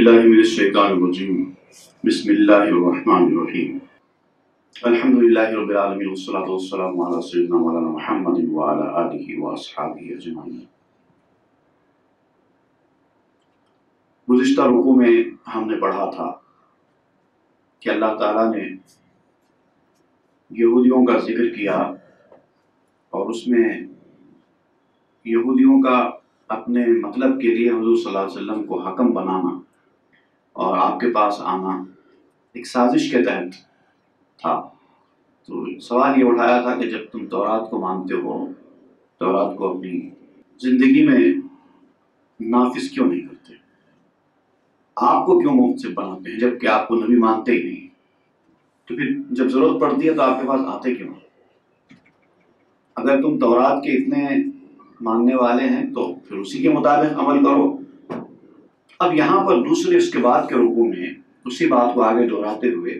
باللہ من الشیطان الرجیم بسم اللہ الرحمن الرحیم الحمدللہ رب العالمین والصلاة والسلام علی سیدنا مولانا محمد وعلی آلہ واصحابہ اجمعین۔ گزشتہ رکوع میں ہم نے پڑھا تھا کہ اللہ تعالیٰ نے یہودیوں کا ذکر کیا اور اس میں یہودیوں کا اپنے مطلب کے لیے حضور صلی اللہ علیہ وسلم کو حکم بنانا اور آپ کے پاس آنا ایک سازش کے تحت تھا۔ تو سوال یہ اٹھایا تھا کہ جب تم تورات کو مانتے ہو، تورات کو اپنی زندگی میں نافذ کیوں نہیں کرتے؟ آپ کو کیوں محتسب بناتے ہیں جبکہ آپ کو نبی مانتے ہی نہیں؟ تو پھر جب ضرورت پڑتی ہے تو آپ کے پاس آتے کیوں؟ اگر تم تورات کے اتنے ماننے والے ہیں تو پھر اسی کے مطابق عمل کرو۔ اب یہاں پر دوسرے اس کے بعد کے رکوع میں اسی بات کو آگے دہراتے ہوئے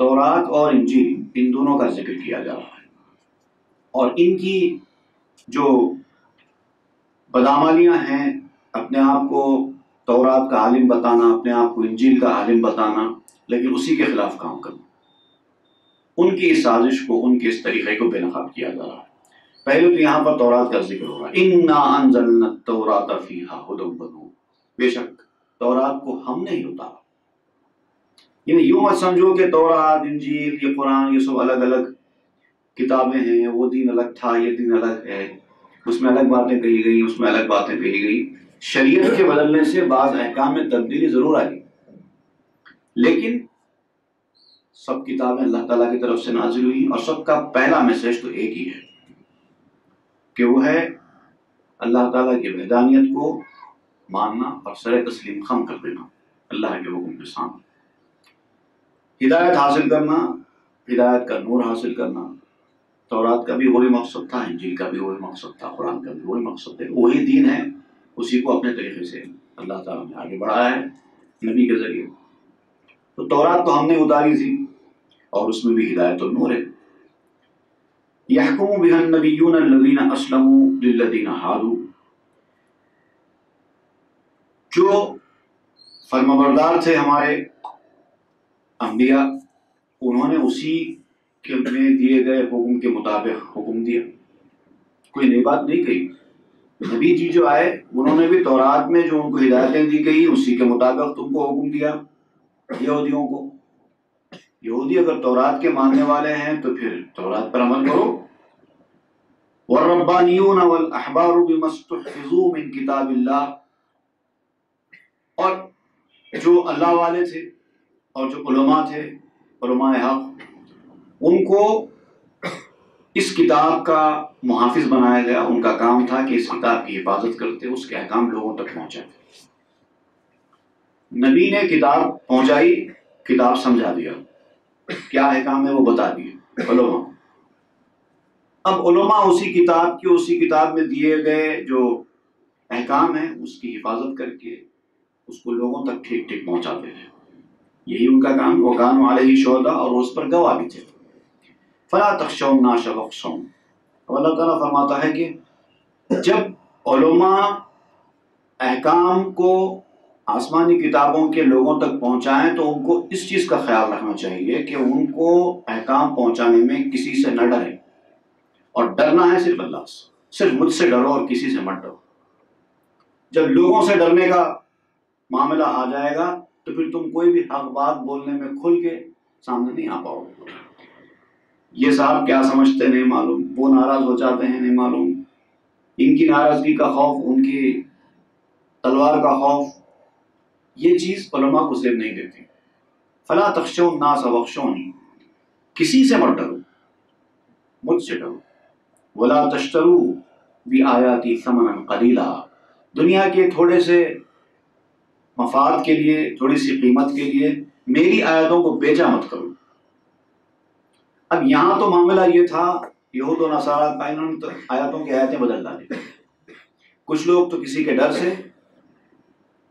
تورات اور انجیل ان دونوں کا ذکر کیا جا رہا ہے، اور ان کی جو بدعمالیاں ہیں، اپنے آپ کو تورات کا عالم بتانا، اپنے آپ کو انجیل کا عالم بتانا، لیکن اسی کے خلاف کام کرنا، ان کی اس سازش کو، ان کے اس طریقے کو بے نقاب کیا جا رہا ہے۔ پہلے تو یہاں پر تورات کا ذکر ہو رہا ہے، اِنَّا أَنزَلْنَا التَّوْرَاةَ فِيهَا هُدًى وَنُورٌ، بے شک تورات کو ہم نے ہی اتارا۔ یعنی یوں مت سمجھو کہ تورات، انجیل، یہ قرآن، یہ سب الگ الگ کتابیں ہیں، وہ دین الگ تھا، یہ دین الگ ہے، اس میں الگ باتیں کہی گئی، اس میں الگ باتیں کہی گئی۔ شریعت کے بدلنے سے بعض احکام میں تبدیلی ضرور آئی، لیکن سب کتابیں اللہ تعالیٰ کی طرف سے نازل ہوئی اور سب کا پہلا میسج تو ایک ہی ہے کہ وہ ہے اللہ تعالیٰ کی وحدانیت کو ماننا اور سر تسلیم خم کر دینا، اللہ کے حکم کے سامنے ہدایت حاصل کرنا، ہدایت کا نور حاصل کرنا۔ تورات کا بھی وہی مقصد تھا، انجیل کا بھی وہی مقصد تھا، قرآن کا بھی وہی مقصد ہے، وہی دین ہے، اسی کو اپنے طریقے سے اللہ تعالیٰ نے آگے بڑھایا ہے نبی کے ذریعے۔ تو تورات تو ہم نے اتاری تھی اور اس میں بھی ہدایت اور نور ہے۔ يحكم بها النبيون الذين اسلموا للذين هادوا، جو فرمانبردار تھے ہمارے انبیاء، انہوں نے اسی کے میں دیے گئے حکم کے مطابق حکم دیا، کوئی نئی بات نہیں کہی۔ نبی جی جو آئے انہوں نے بھی تورات میں جو ان کو ہدایتیں دی گئی اسی کے مطابق تم کو حکم دیا یہودیوں کو۔ یہودی اگر تورات کے ماننے والے ہیں تو پھر تورات پر عمل کرو۔ والربانیون والاحبار بما استحفظوا من کتاب اللہ، اور جو اللہ والے تھے اور جو علماء تھے، علماء حق، ان کو اس کتاب کا محافظ بنایا گیا۔ ان کا کام تھا کہ اس کتاب کی حفاظت کرتے، اس کے احکام لوگوں تک پہنچاتے۔ نبی نے کتاب پہنچائی، کتاب سمجھا دیا، کیا احکام ہے وہ بتا دیے علماء۔ اب علماء اسی کتاب میں دیے گئے جو احکام ہیں اس کی حفاظت کر کے اس کو لوگوں تک ٹھیک ٹھیک پہنچاتے ہیں، یہی ان کا کام۔ وَكَانُوا عَلَيْهِ شُهَدَاءَ، اور اس پر گواہ بھی تھے۔ فَلَا تَخْشَوُا النَّاسَ وَاخْشَوْنِ، اب اللہ تعالیٰ فرماتا ہے کہ جب علماء احکام کو آسمانی کتابوں کے لوگوں تک پہنچائیں تو ان کو اس چیز کا خیال رکھنا چاہیے کہ ان کو احکام پہنچانے میں کسی سے نہ ڈریں، اور ڈرنا ہے صرف اللہ سے، صرف مجھ سے ڈرو اور کسی سے مت ڈرو۔ جب لوگوں سے ڈرنے کا معاملہ آ جائے گا تو پھر تم کوئی بھی حق بات بولنے میں کھل کے سامنے نہیں آ پاؤ گے۔ یہ صاحب کیا سمجھتے نہیں معلوم، وہ ناراض ہو جاتے ہیں نہیں معلوم، ان کی ناراضگی کا خوف، ان کی تلوار کا خوف، یہ چیز علماء کو زیب نہیں دیتی۔ فلا تخشوا الناس واخشونی، کسی سے مت ڈرو، مجھ سے ڈرو۔ ولا تشتروا بآیاتی ثمنا قلیلا، دنیا کے تھوڑے سے مفاد کے لیے، تھوڑی سی قیمت کے لیے میری آیتوں کو بیچا مت کرو۔ اب یہاں تو معاملہ یہ تھا یہود و نصارہ کا، انہوں نے تو آیاتوں کی آیتیں بدل ڈالی، کچھ لوگ تو کسی کے ڈر سے۔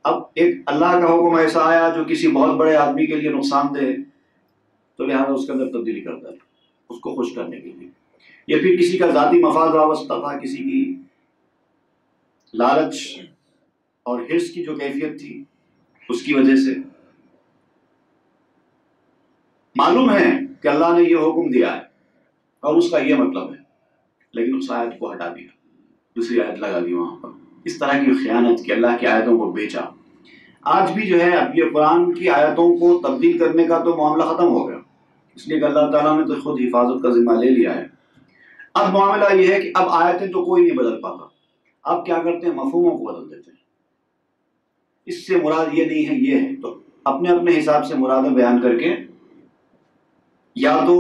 اب ایک اللہ کا حکم ایسا آیا جو کسی بہت بڑے آدمی کے لیے نقصان دہ ہے تو لہٰذا اس کے اندر تبدیلی کرتا ہے اس کو خوش کرنے کے لیے، یا پھر کسی کا ذاتی مفاد وابستہ تھا، کسی کی لالچ اور حرص کی جو کیفیت تھی اس کی وجہ سے معلوم ہے کہ اللہ نے یہ حکم دیا ہے اور اس کا یہ مطلب ہے، لیکن اس آیت کو ہٹا دیا، دوسری آیت لگا دی وہاں پر. اس طرح کی خیانت کی، اللہ کی آیتوں کو بیچا. آج بھی جو ہے اب یہ قرآن کی آیتوں کو تبدیل کرنے کا تو معاملہ ختم ہو گیا، اس لیے کہ اللہ تعالیٰ نے تو خود حفاظت کا ذمہ لے لیا ہے. اب معاملہ یہ ہے کہ اب آیتیں تو کوئی نہیں بدل پاتا، اب کیا کرتے ہیں، مفہوموں کو بدل دیتے ہیں. اس سے مراد یہ نہیں ہے، یہ ہے، تو اپنے اپنے حساب سے مرادیں بیان کر کے یا تو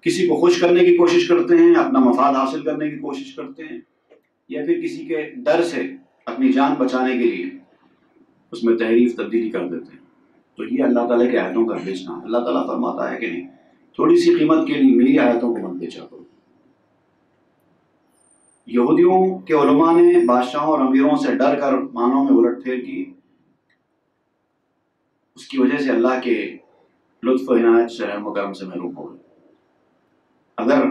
کسی کو خوش کرنے کی کوشش کرتے ہیں، اپنا مفاد حاصل کرنے کی کوشش کرتے ہیں، یا پھر کسی کے ڈر سے اپنی جان بچانے کے لیے اس میں تحریف تبدیلی کر دیتے ہیں. تو یہ اللہ تعالیٰ کی آیتوں کا بیچنا. اللہ تعالیٰ فرماتا ہے کہ نہیں، تھوڑی سی قیمت کے لیے میری آیتوں کو مت بیچا کرو. یہودیوں کے علماء نے بادشاہوں اور امیروں سے ڈر کر معنوں میں الٹ پھیر کی، اس کی وجہ سے اللہ کے لطف و عنایت سے، رحم و کرم سے محروم ہو گئے. اگر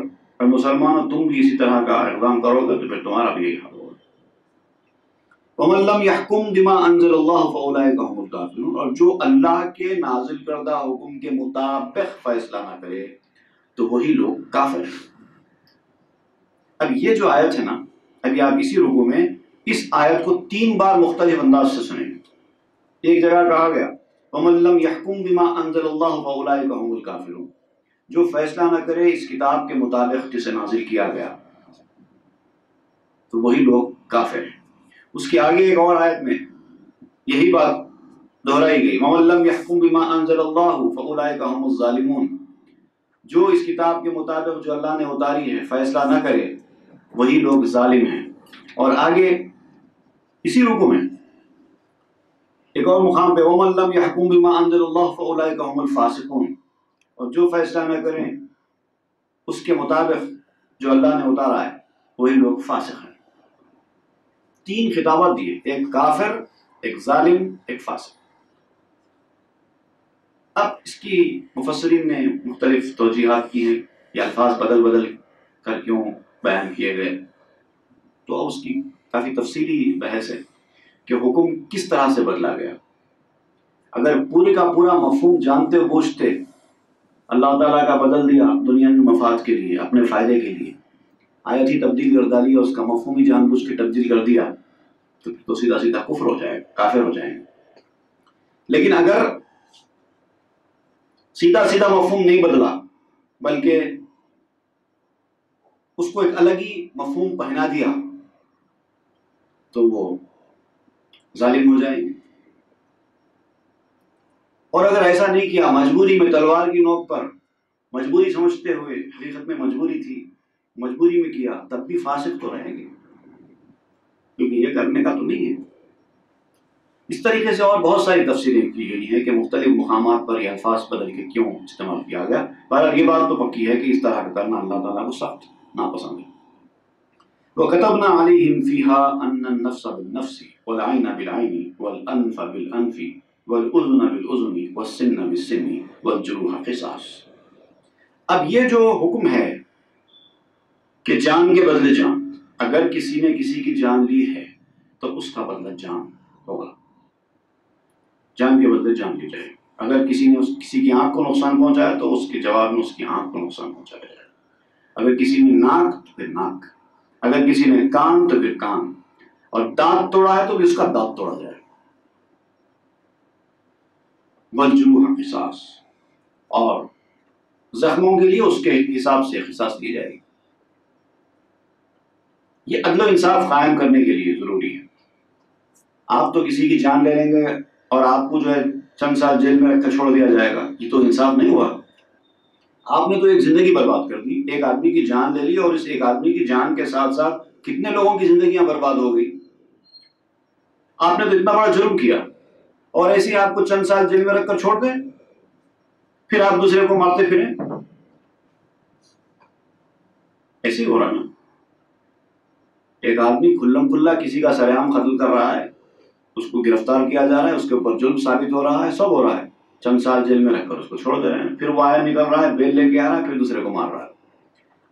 مسلمانوں تم بھی اسی طرح کا اقدام کرو گے تو پھر تمہارا بھی یہی حال ہوگا. وَمَن لَّمْ يَحْكُمْ بِمَا أَنزَلَ اللَّهُ فَأُولَٰئِكَ هُمُ الْكَافِرُونَ، اور جو اللہ کے نازل کردہ حکم کے مطابق فیصلہ نہ کرے تو وہی لوگ کافر ہیں. اب یہ جو آیت ہے نا، ابھی آپ اسی رکوع میں اس آیت کو 3 بار مختلف انداز سے سنیں گے. ایک جگہ کہا گیا وَمَن لَّمْ يَحْكُمْ بِمَا أَنزَلَ اللَّهُ فَأُولَٰئِكَ هُمُ الْكَافِرُونَ، جو فیصلہ نہ کرے اس کتاب کے مطابق جسے نازل کیا گیا تو وہی لوگ کافر ہیں. اس کے آگے ایک اور آیت میں یہی بات دہرائی گئی، وَمَن لَّمْ يَحْكُمْ بِمَا أَنزَلَ اللَّهُ فَأُولَٰئِكَ هُمُ الظَّالِمُونَ، جو اس کتاب کے مطابق جو اللہ نے اتاری ہے فیصلہ نہ کرے وہی لوگ ظالم ہیں. اور آگے اسی رکوع میں ایک اور مقام پہ وَمَن لَّمْ يَحْكُمْ بِمَا أَنزَلَ اللَّهُ فَأُولَٰئِكَ هُمُ الْفَاسِقُونَ، اور جو فیصلہ نہ کریں اس کے مطابق جو اللہ نے اتارا ہے وہی لوگ فاسق ہیں. 3 خطابات دیے، ایک کافر، ایک ظالم، ایک فاسق. اب اس کی مفسرین نے مختلف توجیحات کی ہیں، یہ الفاظ بدل بدل کر کیوں بیان کیے گئے، تو اب اس کی کافی تفصیلی بحث ہے کہ حکم کس طرح سے بدلا گیا. اگر پورے کا پورا مفہوم جانتے بوجھتے اللہ تعالیٰ کا بدل دیا دنیا میں مفاد کے لیے، اپنے فائدے کے لیے، آیت ہی تبدیل کر ڈالی اور اس کا مفہوم ہی جان بوجھ کے تبدیل کر دیا تو سیدھا سیدھا کفر ہو جائے، کافر ہو جائیں گے. لیکن اگر سیدھا سیدھا مفہوم نہیں بدلا بلکہ اس کو ایک الگ ہی مفہوم پہنا دیا تو وہ ظالم ہو جائیں گے. اور اگر ایسا نہیں کیا، مجبوری میں تلوار کی نوک پر، مجبوری سمجھتے ہوئے، حقیقت میں مجبوری تھی، مجبوری میں کیا، تب بھی فاسق تو رہیں گے کیونکہ یہ کرنے کا تو نہیں ہے. اس طریقے سے اور بہت ساری تفسیریں کی گئی ہیں کہ مختلف مقامات پر یہ الفاظ بدل کے کیوں استعمال کیا گیا. بہرحال یہ بات تو پکی ہے کہ اس طرح کا کرنا اللہ تعالیٰ کو سخت ناپسند ہے. وَكَتَبْنَا عَلَيْهِمْ فِيهَا أَنَّ النَّفْسَ بِالنَّفْسِ وَالْعَيْنَ بِالْعَيْنِ وَالْأَنْفَ بِالْأَنْفِ وَالْأُذُنَ بِالْأُذُنِ وَالسِّنَّ بِالسِّنِّ وَالْجُرُوحَ قِصَاص. اب یہ جو حکم ہے کہ جان کے بدلے جان، اگر کسی نے کسی کی جان لی ہے تو اس کا بدلہ جان ہوگا، جان کے بدلے جان لی جائے. اگر کسی نے کسی کی آنکھ کو نقصان پہنچایا تو اس کے جواب میں اس کی آنکھ کو نقصان پہنچایا جائے. اگر کسی نے ناک تو پھر ناک، اگر کسی نے کان تو پھر کان، اور دانت توڑا ہے تو بھی اس کا دانت توڑا جائے. والجروح قصاص، اور زخموں کے لیے اس کے حساب سے قصاص دی جائے گی. یہ عدل و انصاف قائم کرنے کے لیے ضروری ہے. آپ تو کسی کی جان لے لیں گے اور آپ کو جو ہے چند سال جیل میں رکھ کر چھوڑ دیا جائے گا، یہ تو انصاف نہیں ہوا. آپ نے تو ایک زندگی برباد کر دی، ایک آدمی کی جان لے لی اور اس ایک آدمی کی جان کے ساتھ ساتھ کتنے لوگوں کی زندگیاں برباد ہو گئی. آپ نے تو اتنا بڑا جرم کیا اور ایسے ہی آپ کو چند سال جیل میں رکھ کر چھوڑ دیں، پھر آپ دوسرے کو مارتے پھریں. ایسے ہی ہو رہا نا. ایک آدمی کھلم کھلا کسی کا سرعام قتل کر رہا ہے، اس کو گرفتار کیا جا رہا ہے، اس کے اوپر جرم ثابت ہو رہا ہے، سب ہو رہا ہے، چند سال جیل میں رکھ کر اس کو چھوڑ دے رہے ہیں، پھر وہ باہر نکل رہا ہے، بیل لے کے آ رہا ہے، پھر دوسرے کو مار رہا ہے.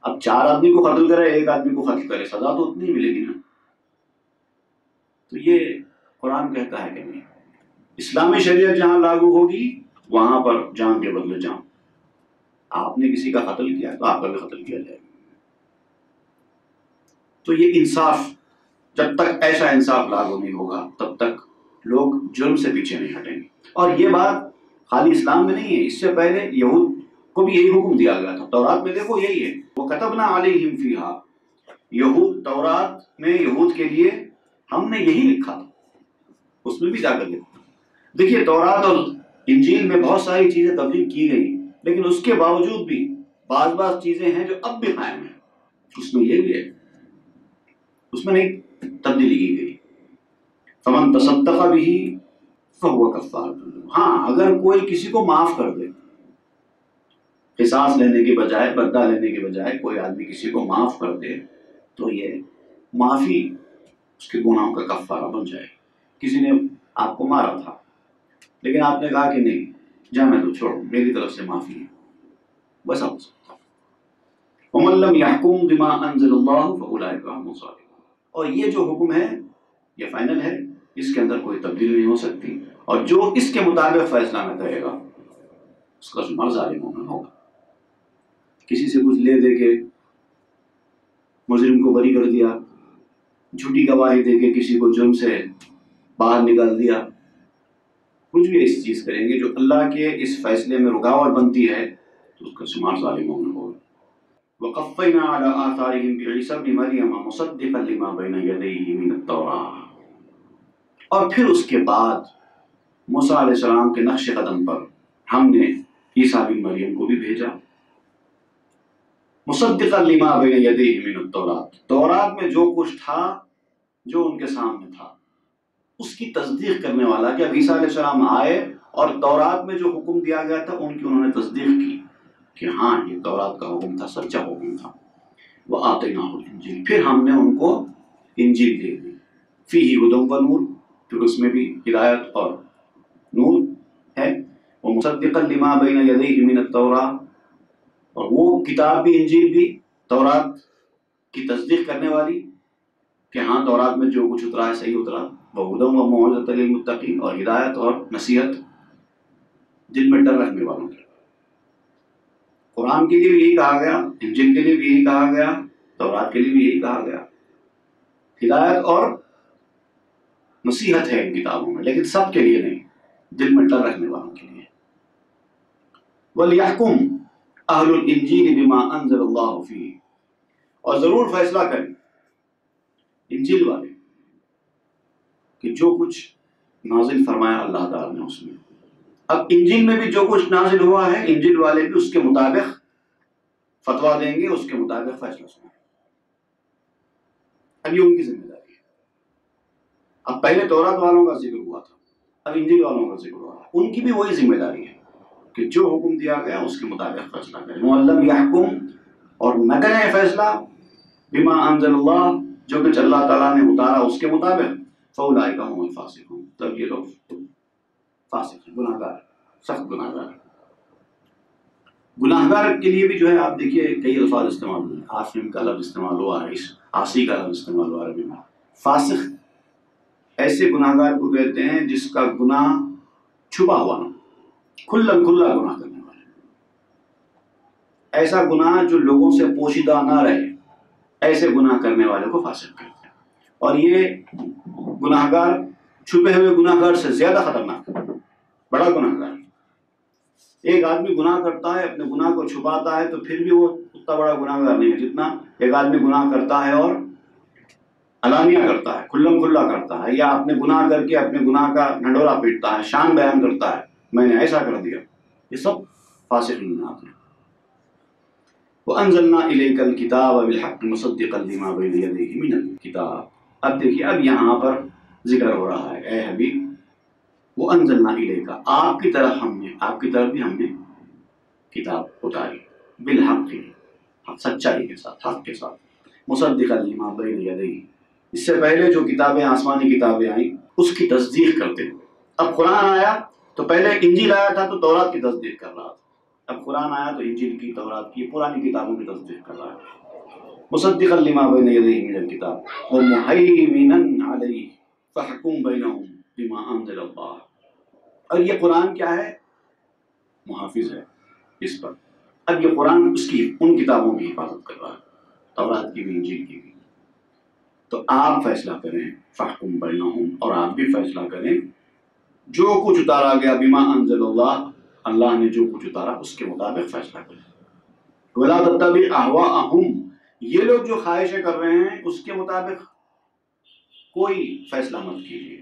اب 4 آدمی کو قتل کرے، ایک آدمی کو قتل کرے، سزا تو اتنی ہی ملے گی نا. تو یہ قرآن کہتا ہے کہ نہیں. اسلامی شریعت جہاں لاگو ہوگی وہاں پر جان کے بدلے جان. آپ نے کسی کا قتل کیا تو آپ کا بھی قتل کیا جائے گا. تو یہ انصاف، جب تک ایسا انصاف لاگو نہیں ہوگا تب تک لوگ جرم سے پیچھے نہیں ہٹیں گے. اور یہ بات خالی اسلام میں نہیں ہے، اس سے پہلے یہود کو بھی یہی حکم دیا گیا تھا. تورات میں دیکھو یہی ہے، وَكَتَبْنَا عَلَيْهِمْ فِيهَا. یہود، تورات میں یہود کے لیے ہم نے یہی لکھا تھا. اس میں بھی جا کر لکھا. دیکھیے تورات اور انجیل میں بہت ساری چیزیں تبدیل کی گئی، لیکن اس کے باوجود بھی بعض چیزیں ہیں جو اب بھی قائم ہیں. اس میں یہ بھی ہے، اس میں نہیں تبدیلی کی گئی. فمن تصدق به فهو کفارۃ. ہاں اگر کوئی کسی کو معاف کر دے، قصاص لینے کے بجائے، بدلہ لینے کے بجائے کوئی آدمی کسی کو معاف کر دے تو یہ معافی اس کے گناہوں کا کفارہ بن جائے. کسی نے آپ کو مارا تھا لیکن آپ نے کہا کہ نہیں جانے دو، چھوڑو، میری طرف سے معافی ہے، بس آپ سکتا. وَمَن لَّمْ يَحْكُم بِمَا أَنزَلَ اللَّهُ فَأُولَٰئِكَ هُمُ الظَّالِمُونَ. اور یہ جو حکم ہے یہ فائنل ہے، اس کے اندر کوئی تبدیلی نہیں ہو سکتی، اور جو اس کے مطابق فیصلہ نہ کرے گا اس کا شمار ظالموں میں ہوگا. کسی سے کچھ لے دے کے مجرم کو بری کر دیا، جھوٹی گواہی دے کے کسی کو جرم سے باہر نکال دیا، کچھ بھی ایسی چیز کریں گے جو اللہ کے اس فیصلے میں رکاوٹ بنتی ہے تو اس کا شمار ظالموں میں ہوگا. وَقَفَّيْنَا عَلَىٰ آثَارِهِمْ بِعِيسَىٰ ابْنِ مَرْيَمَ مُصَدِّقًا لِمَا بَيْنَ يَدَيْهِ مِنَ التَّوْرَاةِ. اور پھر اس کے بعد موسیٰ علیہ السلام کے نقش قدم پر ہم نے عیسیٰ بن مریم کو بھی بھیجا. مصدقا لما بین یدیہ من التوراۃ. تورات میں جو کچھ تھا، جو ان کے سامنے تھا، اس کی تصدیق کرنے والا. کہ اب عیسیٰ علیہ السلام آئے اور تورات میں جو حکم دیا گیا تھا ان کی انہوں نے تصدیق کی کہ ہاں یہ تورات کا حکم تھا، سچا حکم تھا. وآتیناہ الانجیل. پھر ہم نے ان کو انجیل دے دی. فیہ ھدی ونور. پھر اس میں بھی ہدایت اور نور ہے. ومصدقا لما بین یدیہ من التوراۃ. اور وہ کتاب بھی، انجیل بھی، تورات کی تصدیق کرنے والی کہ ہاں تورات میں جو کچھ اترا ہے صحیح اترا. وہدی وموعظۃ للمتقین. اور ہدایت اور نصیحت دل میں ڈر رکھنے والوں کی. قرآن کے لیے بھی یہی کہا گیا، انجیل کے لیے بھی یہی کہا گیا، تورات کے لیے بھی یہی کہا گیا. ہدایت اور نصیحت ہے ان کتابوں میں، لیکن سب کے لیے نہیں، دل میں ڈر رکھنے والوں کے لیے. وَلْيَحْكُمْ اہل الانجیل بما انزل اللہ فیہ. اور ضرور فیصلہ کریں انجیل والے کہ جو کچھ نازل فرمایا اللہ تعالیٰ نے اس میں. اب انجیل میں بھی جو کچھ نازل ہوا ہے انجیل والے بھی اس کے مطابق فتویٰ دیں گے، اس کے مطابق فیصلہ سنیں. اب یہ ان کی ذمہ داری ہے. اب پہلے تورات والوں کا ذکر ہوا تھا، اب انجیل والوں کا ذکر ہوا ہے. ان کی بھی وہی ذمہ داری ہے کہ جو حکم دیا گیا اس کے مطابق فیصلہ کریں. وَلَّمْ يَحْكُمْ. اور نہ کریں فیصلہ بما انزل اللہ، جو کچھ اللہ تعالیٰ نے اتارا اس کے مطابق. فَأُولَٰئِكَ هُمُ الْفَاسِقُونَ. تب یہ لوگ فاسق، گناہ گار، سخت گناہ گار. گناہ گار کے لیے بھی جو ہے آپ دیکھیے کئی الفاظ استعمال ہوئے. آثم کا لفظ استعمال ہوا ہے، عاصی کا لفظ استعمال ہوا عربی میں. فاسق ایسے گناہ گار کو کہتے ہیں جس کا گناہ چھپا ہوا نہ، کھلا گناہ کرنے والے. ایسا گناہ جو لوگوں سے پوشیدہ نہ رہے، ایسے گناہ کرنے والے کو فاسق کہتے ہیں. اور یہ گناہ گار چھپے ہوئے گناہ گار سے زیادہ خطرناک ہے، بڑا گناہ گار. ایک آدمی گناہ کرتا ہے، اپنے گناہ کو چھپاتا ہے تو پھر بھی وہ اتنا بڑا گناہ گار نہیں ہے جتنا ایک آدمی گناہ کرتا ہے اور علانیہ کرتا ہے، کھلا کرتا ہے، یا اپنے گناہ کر کے اپنے گناہ کا ڈھنڈورا پیٹتا ہے، شان بیان کرتا ہے میں نے ایسا کر دیا. یہ سب فاسق گناہ ہیں. وَأَنزَلْنَا إِلَيْكَ الْكِتَابَ بِالْحَقِّ مُصَدِّقًا لِمَا بَيْنَ يَدَيْهِ مِنَ الْكِتَابِ. اب دیکھیے اب یہاں پر ذکر ہو رہا ہے اے حبیب وَأَنزَلْنَا إِلَيْكَ، آپ کی طرف ہم نے، آپ کی طرف بھی ہم نے کتاب اتاری. بالحق، سچائی کے ساتھ، حق کے ساتھ. مصدقا لما بین یدیہ، اس سے پہلے جو کتابیں آسمانی کتابیں آئیں اس کی تصدیق کرتے ہوئے. اب قرآن آیا تو پہلے انجیل آیا تھا تو تورات کی تصدیق کر رہا تھا. اب قرآن آیا تو انجیل کی، تورات کی، پرانی کتابوں کی تصدیق کر رہا ہے. مصدقا لما بین یدیہ من الکتاب ومہیمنا علیہ فاحکم بینہم بما انزل اللہ. اور یہ قرآن کیا ہے؟ محافظ ہے اس پر. اب یہ قرآن اس کی ان کتابوں کی حفاظت کر رہا ہے، تورات کی بھی، انجیل کی بھی. تو آپ فیصلہ کریں، فاحکم بینہم، اور آپ بھی فیصلہ کریں جو کچھ اتارا گیا، بما انزل اللہ، اللہ نے جو کچھ اتارا اس کے مطابق فیصلہ کریں. ولا تتبع اہواءہم، یہ لوگ جو خواہشیں کر رہے ہیں اس کے مطابق کوئی فیصلہ مت کیجیے.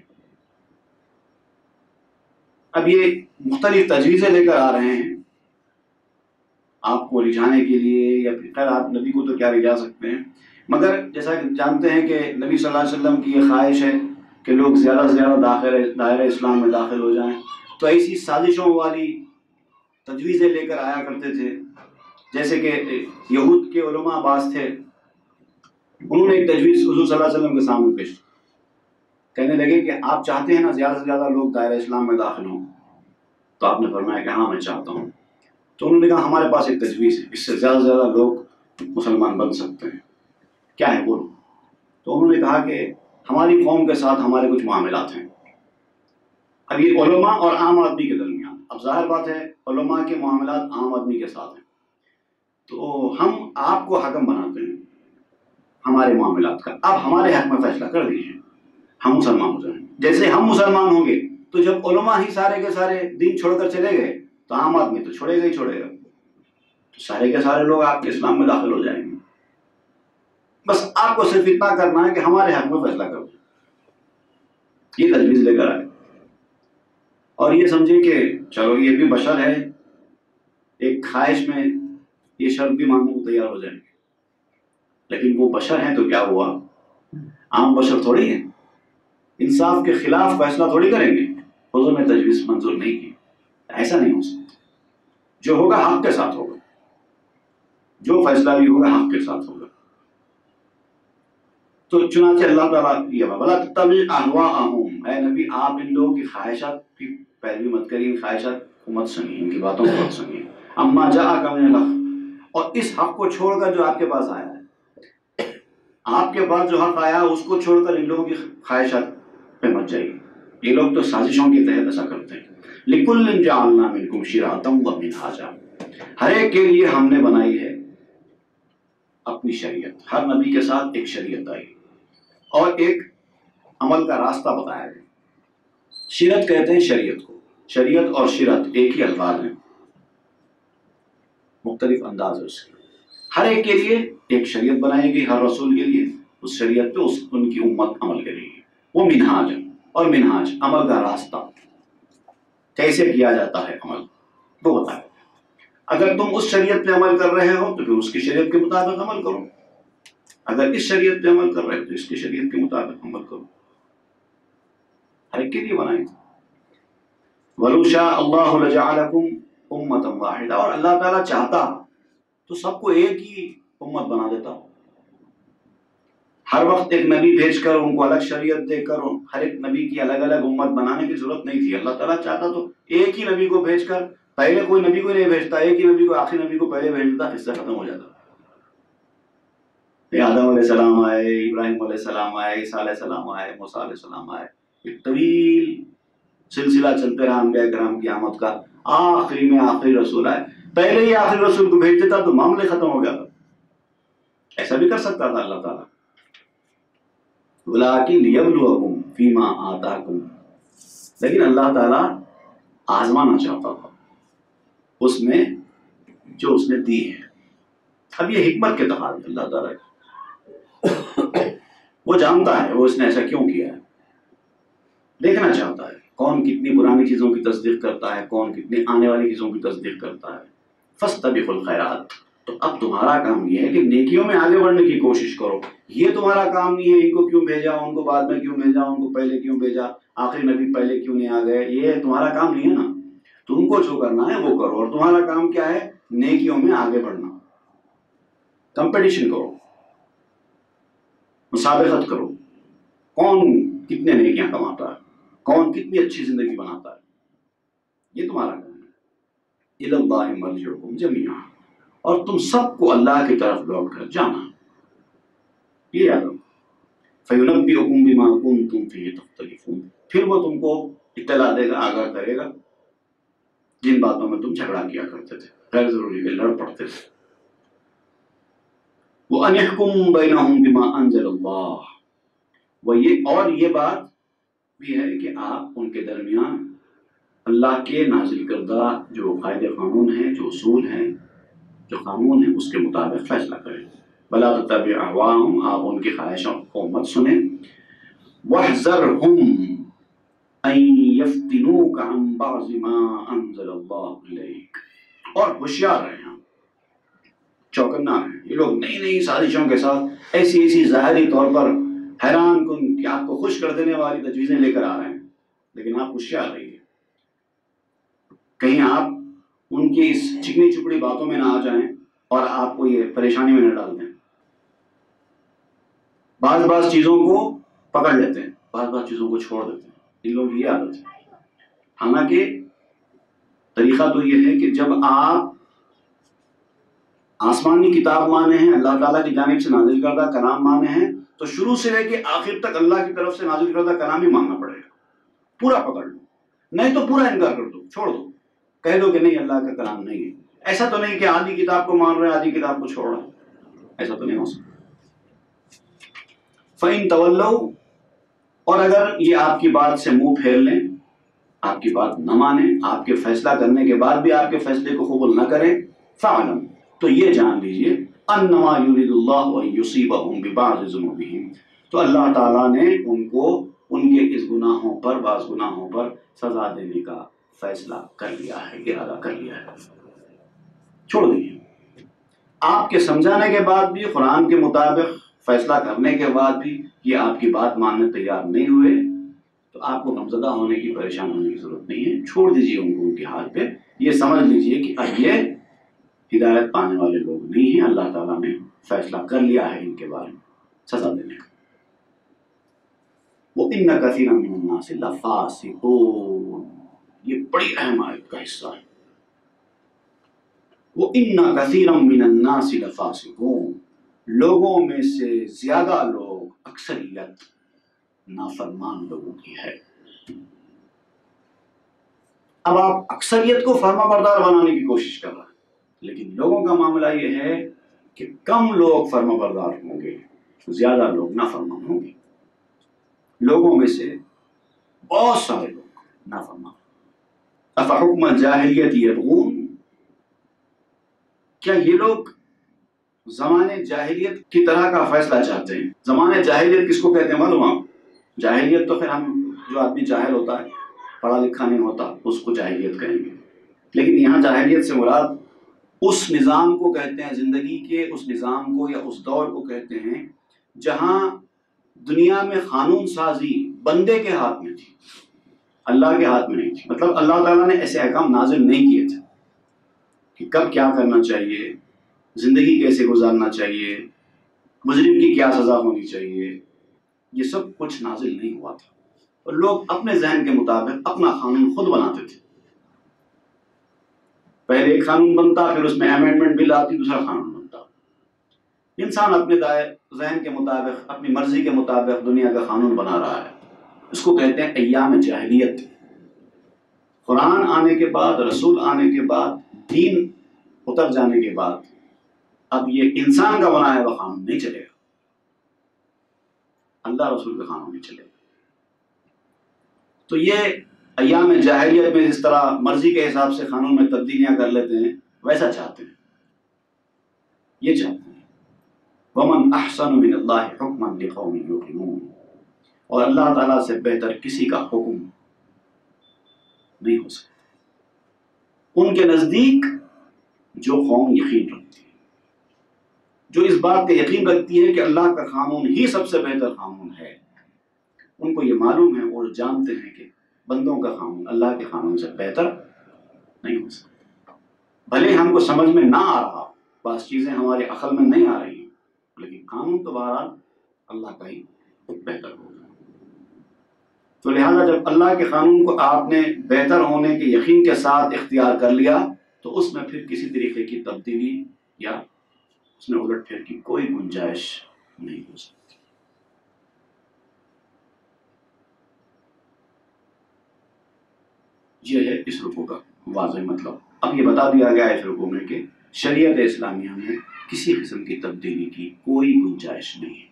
اب یہ مختلف تجویزیں لے کر آ رہے ہیں آپ کو رجھانے کے لیے، یا پھر خیر آپ نبی کو تو کیا رجھا سکتے ہیں، مگر جیسا کہ جانتے ہیں کہ نبی صلی اللہ علیہ وسلم کی یہ خواہش ہے کہ لوگ زیادہ سے زیادہ دائرہ اسلام میں داخل ہو جائیں. تو ایسی سازشوں والی تجویزیں لے کر آیا کرتے تھے. جیسے کہ یہود کے علماء بعض تھے، انہوں نے ایک تجویز حضور صلی اللہ علیہ وسلم کے سامنے پیش، کہنے لگے کہ آپ چاہتے ہیں نا زیادہ سے زیادہ لوگ دائرہ اسلام میں داخل ہوں؟ تو آپ نے فرمایا کہ ہاں میں چاہتا ہوں. تو انہوں نے کہا ہمارے پاس ایک تجویز ہے، اس سے زیادہ سے زیادہ لوگ مسلمان بن سکتے ہیں. کیا ہے بولو؟ تو انہوں نے کہا کہ ہماری قوم کے ساتھ ہمارے کچھ معاملات ہیں. اب یہ علماء اور عام آدمی کے درمیان، اب ظاہر بات ہے علماء کے معاملات عام آدمی کے ساتھ ہیں، تو ہم آپ کو حکم بناتے ہیں ہمارے معاملات کا، اب ہمارے حق میں فیصلہ کر دیجیے، ہم مسلمان ہو جائیں. جیسے ہم مسلمان ہوں گے تو جب علماء ہی سارے کے سارے دین چھوڑ کر چلے گئے تو عام آدمی تو چھوڑے گا ہی چھوڑے گا، تو سارے کے سارے لوگ آپ کے اسلام میں داخل ہو جائیں گے. بس آپ کو صرف اتنا کرنا ہے کہ ہمارے حق میں فیصلہ کرو. یہ تجویز لے کر آئے اور یہ سمجھے کہ چلو یہ بھی بشر ہے، ایک خواہش میں یہ شرط بھی ماننے کو تیار ہو جائیں گے. لیکن وہ بشر ہیں تو کیا ہوا، عام بشر تھوڑی ہیں، انصاف کے خلاف فیصلہ تھوڑی کریں گے. حضور نے تجویز منظور نہیں کی، ایسا نہیں ہو سکتا. جو ہوگا حق کے ساتھ ہوگا، جو فیصلہ بھی ہوگا حق کے ساتھ ہوگا. تو چنانچہ اللہ تعالیٰ یہ وَلَا تَتَّبِعْ أَهْوَاءَهُمْ، اے نبی آپ ان لوگوں کی خواہشات کی پیروی مت کریے، ان خواہشات کو مت سنیے، ان کی باتوں کو مت سنیے. اما جاءک من الحق، اور اس حق کو چھوڑ کر جو آپ کے پاس آیا ہے، آپ کے پاس جو حق آیا اس کو چھوڑ کر ان لوگوں کی خواہشات پہ مت جائیے. یہ لوگ تو سازشوں کے تحت ایسا کرتے ہیں. لِكُلٍّ جَعَلْنَا مِنْكُمْ شِرْعَةً وَمِنْهَاجًا، ہر ایک کے لیے ہم نے بنائی ہے اپنی شریعت. ہر نبی کے ساتھ ایک شریعت آئی اور ایک عمل کا راستہ بتایا گیا. شریعت کہتے ہیں شریعت کو، شریعت اور شرعت ایک ہی الفاظ ہیں، مختلف انداز ہے اس کے. ہر ایک کے لیے ایک شریعت بنائی گئی، ہر رسول کے لیے اس شریعت پہ ان کی امت عمل کرے گی. وہ منہاج، اور منہاج عمل کا راستہ، کیسے کیا جاتا ہے عمل وہ بتایا. اگر تم اس شریعت پہ عمل کر رہے ہو تو پھر اس کی شریعت کے مطابق عمل کرو، اگر اس شریعت پہ عمل کر رہے ہو تو اس کی شریعت کے مطابق عمل کرو. ہر ایک کے لیے بنائی تھی. وَلَوْ شَاءَ اللَّهُ لَجَعَلَكُمْ أُمَّةً وَاحِدَةً، اور اللہ تعالیٰ چاہتا تو سب کو ایک ہی امت بنا دیتا. ہر وقت ایک نبی بھیج کر ان کو الگ شریعت دے کر ہر ایک نبی کی الگ الگ امت بنانے کی ضرورت نہیں تھی. اللہ تعالیٰ چاہتا تو ایک ہی نبی کو بھیج کر، پہلے کوئی نبی کو نہیں بھیجتا، ایک ہی نبی کو، آخری نبی کو پہلے بھیج دیتا، قصہ ختم ہو جاتا. آدم علیہ السلام آئے، ابراہیم علیہ السلام آئے، عیسیٰ علیہ السلام آئے، موسیٰ علیہ السلام آئے. ایک طویل سلسلہ چلتے رہا انبیاء کرام کی آمد کا. آخری میں آخری رسول آئے، پہلے ہی آخری رسول کو بھیج دیتا تو معاملے ختم ہو گیا تھا. ایسا بھی کر سکتا تھا اللہ تعالیٰ. وَلَٰكِن لِيَبْلُوَكُمْ فِي مَا آتَاكُمْ، لیکن اللہ تعالیٰ آزمانا چاہتا تھا اس میں جو اس نے دی ہے. اب یہ حکمت کے تقاضے اللہ تعالیٰ کی، وہ جانتا ہے وہ اس نے ایسا کیوں کیا ہے، دیکھنا چاہتا ہے کون کتنی پرانی چیزوں کی تصدیق کرتا ہے، کون کتنی آنے والی چیزوں کی تصدیق کرتا ہے. فَاسْتَبِقُوا الْخَيْرَاتِ، تو اب تمہارا کام یہ ہے کہ نیکیوں میں آگے بڑھنے کی کوشش کرو. یہ تمہارا کام نہیں ہے ان کو کیوں بھیجا، ان کو بعد میں کیوں بھیجا، ان کو پہلے کیوں بھیجا، آخری نبی پہلے کیوں نہیں آ گئے، یہ تمہارا کام نہیں ہے نا. تم کو جو کرنا ہے وہ کرو، اور تمہارا کام کیا ہے، نیکیوں میں آگے بڑھنا. کمپٹیشن کرو، مسابقت کرو، کون کتنے نیکیاں کماتا ہے، کون کتنی اچھی زندگی بناتا ہے. یہ تمہارا کام ہے. اِلَى اللَّهِ مَرْجِعُكُمْ جَمِيعًا، اور تم سب کو اللہ کی طرف لوٹ کر جانا. یہ یاد رکھو. فَيُنَبِّئُكُم بِمَا كُنتُم فِيهِ تَخْتَلِفُونَ، پھر وہ تم کو اطلاع دے گا، آگاہ کرے گا جن باتوں میں تم جھگڑا کیا کرتے تھے، غیر ضروری کے لڑ پڑتے تھے۔ وَأَنِ احْكُم بَيْنَهُم بِمَا أَنزَلَ اللَّهُ، اور یہ بات بھی ہے کہ آپ ان کے درمیان اللہ کے نازل کردہ جو قاعدے قانون ہیں، جو اصول ہیں، جو قانون ہیں، اس کے مطابق فیصلہ کریں۔ وَلَا تَتَّبِعْ أَهْوَاءَهُمْ، آپ ان کی خواہشوں کو مت سنیں۔ وَاحْذَرْهُمْ أَن يَفْتِنُوكَ عَن بَعْضِ مَا أَنزَلَ اللَّهُ إِلَيْكَ، اور ہوشیار رہیں، چوکنا رہیں۔ یہ لوگ نئی نئی سازشوں کے ساتھ ایسی ظاہری طور پر حیران کن کہ آپ کو خوش کر دینے والی تجویزیں لے کر آ رہے ہیں، لیکن آپ ہوشیار رہیے، کہیں آپ ان کی اس چکنی چپڑی باتوں میں نہ آ جائیں اور آپ کو یہ پریشانی میں نہ ڈال دیں۔ بعض چیزوں کو پکڑ لیتے ہیں، بعض چیزوں کو چھوڑ دیتے ہیں، ان لوگ یہ عادت ہے۔ حالانکہ طریقہ تو یہ ہے کہ جب آپ آسمانی کتاب مانے ہیں، اللہ تعالیٰ کی جانب سے نازل کردہ کلام مانے ہیں، تو شروع سے لے کے آخر تک اللہ کی طرف سے نازل کردہ کلام ہی ماننا پڑے گا، پورا پکڑ لو، نہیں تو پورا انکار کر دو، چھوڑ دو، کہہ دو کہ نہیں اللہ کا کلام نہیں ہے۔ ایسا تو نہیں کہ آدھی کتاب کو مان رہے ہیں آدھی کتاب کو چھوڑ رہے ہیں، ایسا تو نہیں ہو سکتا۔ فَإِن تَوَلَّوْا، اور اگر یہ آپ کی بات سے منہ پھیر لیں، آپ کی بات نہ مانیں، آپ کے فیصلہ کرنے کے بعد بھی آپ کے فیصلے کو قبول نہ کریں، فَاعْلَمْ، تو یہ جان لیجئے، أَنَّمَا يُرِيدُ اللَّهُ أَن يُصِيبَهُم بِبَعْضِ ذُنُوبِهِمْ، تو اللہ تعالیٰ نے ان کو ان کے اس گناہوں پر، بعض گناہوں پر سزا دینے کا فیصلہ کر لیا ہے، ارادہ کر لیا ہے۔ چھوڑ دیجیے، آپ کے سمجھانے کے بعد بھی، قرآن کے مطابق فیصلہ کرنے کے بعد بھی یہ آپ کی بات ماننے تیار نہیں ہوئے، تو آپ کو غمزدہ ہونے کی، پریشان ہونے کی ضرورت نہیں ہے، چھوڑ دیجیے ان کو ان کے حال پہ۔ یہ سمجھ لیجیے کہ اب یہ ہدایت پانے والے لوگ نہیں ہیں، اللہ تعالیٰ نے فیصلہ کر لیا ہے ان کے بارے میں سزا دینے کا۔ وَإِنَّ كَثِيرًا مِّنَ النَّاسِ لَفَاسِقُونَ، یہ بڑی اہم آیت کا حصہ ہے۔ وَإِنَّ كَثِيرًا مِّنَ النَّاسِ لَفَاسِقُونَ، لوگوں میں سے زیادہ لوگ، اکثریت نافرمان لوگوں کی ہے۔ اب آپ اکثریت کو فرما بردار بنانے کی کوشش کر رہے ہیں، لیکن لوگوں کا معاملہ یہ ہے کہ کم لوگ فرما بردار ہوں گے، زیادہ لوگ نافرمان ہوں گے۔ لوگوں میں سے بہت سارے لوگ نافرمان۔ افحکم الجاہلیت یبغون، کیا یہ لوگ زمانے جاہلیت کی طرح کا فیصلہ چاہتے ہیں؟ زمانے جاہلیت کس کو کہتے ہیں معلوم آپ؟ جاہلیت تو پھر ہم، جو آدمی جاہل ہوتا ہے، پڑھا لکھا نہیں ہوتا، اس کو جاہلیت کہیں گے، لیکن یہاں جاہلیت سے مراد اس نظام کو کہتے ہیں، زندگی کے اس نظام کو یا اس دور کو کہتے ہیں جہاں دنیا میں قانون سازی بندے کے ہاتھ میں تھی، اللہ کے ہاتھ میں نہیں تھی۔ مطلب اللہ تعالیٰ نے ایسے احکام نازل نہیں کیے تھے کہ کب کیا کرنا چاہیے، زندگی کیسے گزارنا چاہیے، مجرم کی کیا سزا ہونی چاہیے، یہ سب کچھ نازل نہیں ہوا تھا، اور لوگ اپنے ذہن کے مطابق اپنا قانون خود بناتے تھے۔ پہلے ایک قانون بنتا، پھر اس میں امینڈمنٹ بل آتی، دوسرا قانون بنتا۔ انسان اپنے ذہن کے مطابق، اپنی مرضی کے مطابق دنیا کا قانون بنا رہا ہے، اس کو کہتے ہیں ایام جاہلیت۔ قرآن آنے کے بعد، رسول آنے کے بعد، دین اتر جانے کے بعد اب یہ انسان کا بنایا ہوا قانون نہیں چلے گا، اللہ رسول کا قانون نہیں چلے گا۔ تو یہ ایام جاہلیت میں جس طرح مرضی کے حساب سے قانون میں تبدیلیاں کر لیتے ہیں، ویسا چاہتے ہیں، یہ چاہتے ہیں۔ وَمَنْ أَحْسَنُ مِنَ اللَّهِ حُكْمًا لِقَوْمٍ يُوقِنُونَ، اور اللہ تعالیٰ سے بہتر کسی کا حکم نہیں ہو سکتا ان کے نزدیک جو قوم یقین رکھتی ہے، جو اس بات کا یقین رکھتی ہے کہ اللہ کا قانون ہی سب سے بہتر قانون ہے۔ ان کو یہ معلوم ہے اور جانتے ہیں کہ بندوں کا قانون اللہ کے قانون سے بہتر نہیں ہو سکتا۔ بھلے ہم کو سمجھ میں نہ آ رہا، بعض چیزیں ہمارے عقل میں نہیں آ رہی ہیں، لیکن قانون تو بہرحال اللہ کا ہی بہتر ہوگا۔ تو لہذا جب اللہ کے قانون کو آپ نے بہتر ہونے کے یقین کے ساتھ اختیار کر لیا، تو اس میں پھر کسی طریقے کی تبدیلی یا اس میں الٹ پھیر کی کوئی گنجائش نہیں ہو سکتی۔ یہ ہے اس رکوع کا واضح مطلب. اب یہ بتا دیا گیا ہے اس رکوع میں کہ شریعت اسلامیہ میں کسی قسم کی تبدیلی کی کوئی گنجائش نہیں ہے.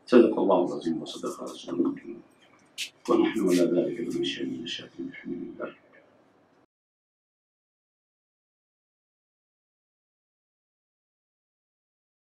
صدق اللہ العظیم و صدق رسول اللہ ونحن علی ذلک من الشاهدین.